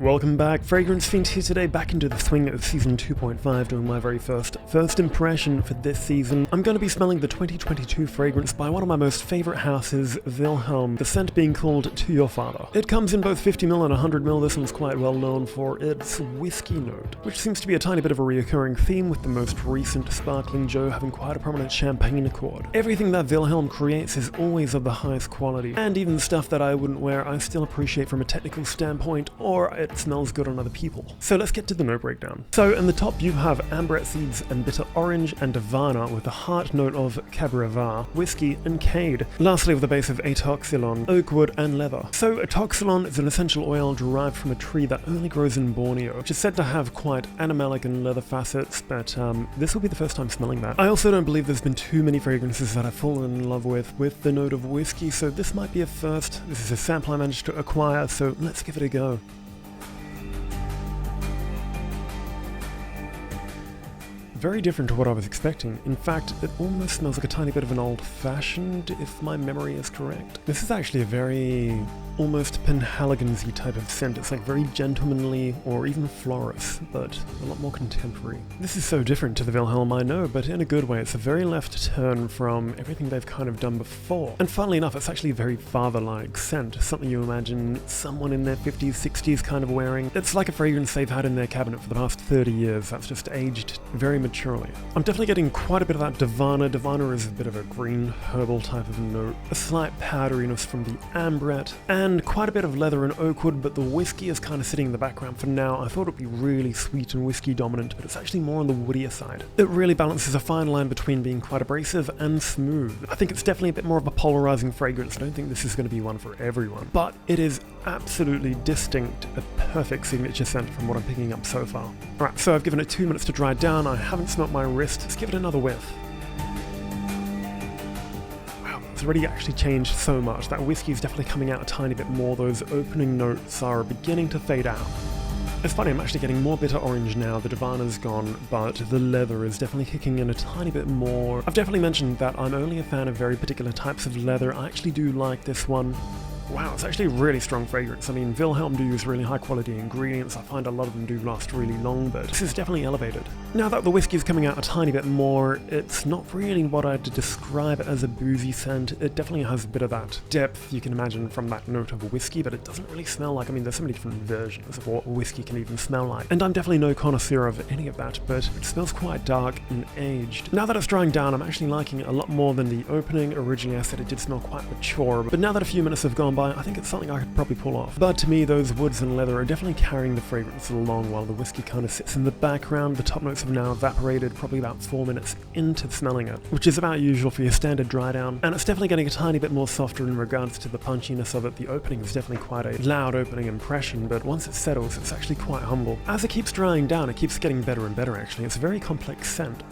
Welcome back, Fragrance Fiend here today, back into the swing of Season 2.5, doing my very first impression for this season. I'm going to be smelling the 2022 fragrance by one of my most favourite houses, Vilhelm, the scent being called To Your Father. It comes in both 50ml and 100ml, this one's quite well known for its whiskey note, which seems to be a tiny bit of a reoccurring theme, with the most recent Sparkling Joe having quite a prominent champagne accord. Everything that Vilhelm creates is always of the highest quality, and even stuff that I wouldn't wear I still appreciate from a technical standpoint, or it smells good on other people. So let's get to the note breakdown. So in the top you have Ambrette seeds and bitter orange and Davana with a heart note of Cabreuva, Whisky and Cade. Lastly with a base of Aetoxylon, Oakwood and leather. So Aetoxylon is an essential oil derived from a tree that only grows in Borneo, which is said to have quite animalic and leather facets, but this will be the first time smelling that. I also don't believe there's been too many fragrances that I've fallen in love with the note of whiskey, so this might be a first. This is a sample I managed to acquire, so let's give it a go. Very different to what I was expecting. In fact, it almost smells like a tiny bit of an old-fashioned, if my memory is correct. This is actually a very almost Penhaligon's-y type of scent. It's like very gentlemanly or even florist, but a lot more contemporary. This is so different to the Vilhelm I know, but in a good way. It's a very left turn from everything they've kind of done before. And funnily enough, it's actually a very father-like scent, something you imagine someone in their 50s, 60s kind of wearing. It's like a fragrance they've had in their cabinet for the past 30 years that's just aged very maturely. I'm definitely getting quite a bit of that Davana. Davana is a bit of a green herbal type of note, a slight powderiness from the Ambrette, and quite a bit of leather and Oakwood, but the whiskey is kind of sitting in the background for now. I thought it would be really sweet and whiskey dominant, but it's actually more on the woodier side. It really balances a fine line between being quite abrasive and smooth. I think it's definitely a bit more of a polarizing fragrance. I don't think this is going to be one for everyone, but it is absolutely distinct, a perfect signature scent from what I'm picking up so far. Alright, so I've given it 2 minutes to dry down. I haven't smelt my wrist. Let's give it another whiff. Wow, it's already actually changed so much. That whiskey is definitely coming out a tiny bit more. Those opening notes are beginning to fade out. It's funny, I'm actually getting more bitter orange now. The Davana's gone, but the leather is definitely kicking in a tiny bit more. I've definitely mentioned that I'm only a fan of very particular types of leather. I actually do like this one. Wow, it's actually a really strong fragrance. I mean, Vilhelm do use really high quality ingredients. I find a lot of them do last really long, but this is definitely elevated. Now that the whiskey is coming out a tiny bit more, it's not really what I'd describe as a boozy scent. It definitely has a bit of that depth you can imagine from that note of whiskey, but it doesn't really smell like, I mean, there's so many different versions of what whiskey can even smell like. And I'm definitely no connoisseur of any of that, but it smells quite dark and aged. Now that it's drying down, I'm actually liking it a lot more than the opening. Originally I said it did smell quite mature, but now that a few minutes have gone by, I think it's something I could probably pull off. But to me, those woods and leather are definitely carrying the fragrance along while the whiskey kind of sits in the background. The top notes have now evaporated probably about 4 minutes into smelling it, which is about usual for your standard dry down. And it's definitely getting a tiny bit more softer in regards to the punchiness of it. The opening is definitely quite a loud opening impression, but once it settles, it's actually quite humble. As it keeps drying down, it keeps getting better and better actually. It's a very complex scent.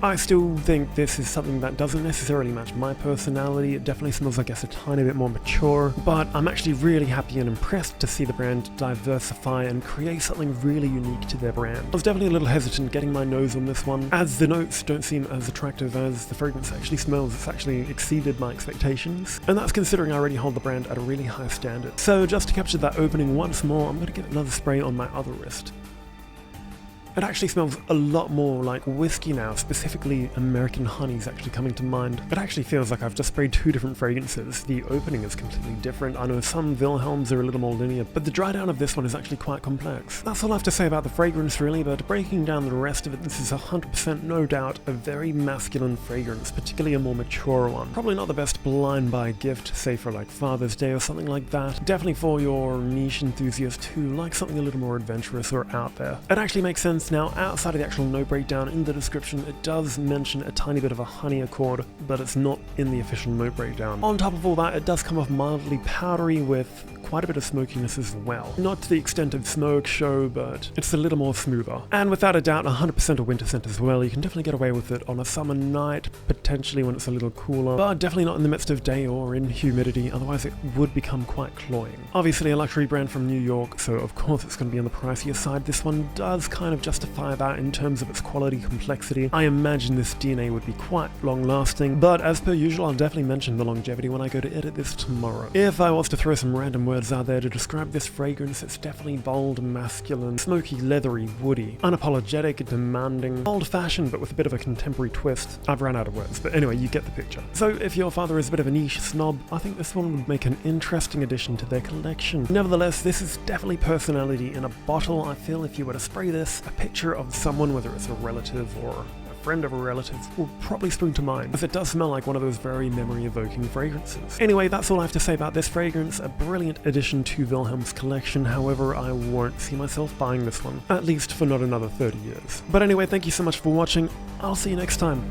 I still think this is something that doesn't necessarily match my personality. It definitely smells, I guess, a tiny bit more mature, but I'm actually really happy and impressed to see the brand diversify and create something really unique to their brand. I was definitely a little hesitant getting my nose on this one, as the notes don't seem as attractive as the fragrance actually smells. It's actually exceeded my expectations, and that's considering I already hold the brand at a really high standard. So just to capture that opening once more, I'm going to give another spray on my other wrist. It actually smells a lot more like whiskey now, specifically American honey is actually coming to mind. It actually feels like I've just sprayed two different fragrances. The opening is completely different. I know some Vilhelms are a little more linear, but the dry down of this one is actually quite complex. That's all I have to say about the fragrance really, but breaking down the rest of it, this is 100% no doubt a very masculine fragrance, particularly a more mature one. Probably not the best blind buy gift, say for like Father's Day or something like that. Definitely for your niche enthusiast who like something a little more adventurous or out there. It actually makes sense. Now, outside of the actual note breakdown, in the description it does mention a tiny bit of a honey accord, but it's not in the official note breakdown. On top of all that, it does come off mildly powdery with quite a bit of smokiness as well. Not to the extent of Smoke Show, but it's a little more smoother. And without a doubt, 100% a winter scent as well. You can definitely get away with it on a summer night, potentially when it's a little cooler, but definitely not in the midst of day or in humidity, otherwise it would become quite cloying. Obviously a luxury brand from New York, so of course it's going to be on the pricier side. This one does kind of just justify that in terms of its quality, complexity. I imagine this DNA would be quite long-lasting, but as per usual, I'll definitely mention the longevity when I go to edit this tomorrow. If I was to throw some random words out there to describe this fragrance, it's definitely bold, masculine, smoky, leathery, woody, unapologetic, demanding, old-fashioned, but with a bit of a contemporary twist. I've run out of words, but anyway, you get the picture. So if your father is a bit of a niche snob, I think this one would make an interesting addition to their collection. Nevertheless, this is definitely personality in a bottle. I feel if you were to spray this, a picture of someone, whether it's a relative or a friend of a relative, will probably spring to mind, as it does smell like one of those very memory-evoking fragrances. Anyway, that's all I have to say about this fragrance. A brilliant addition to Vilhelm's collection. However, I won't see myself buying this one, at least for not another 30 years. But anyway, thank you so much for watching. I'll see you next time.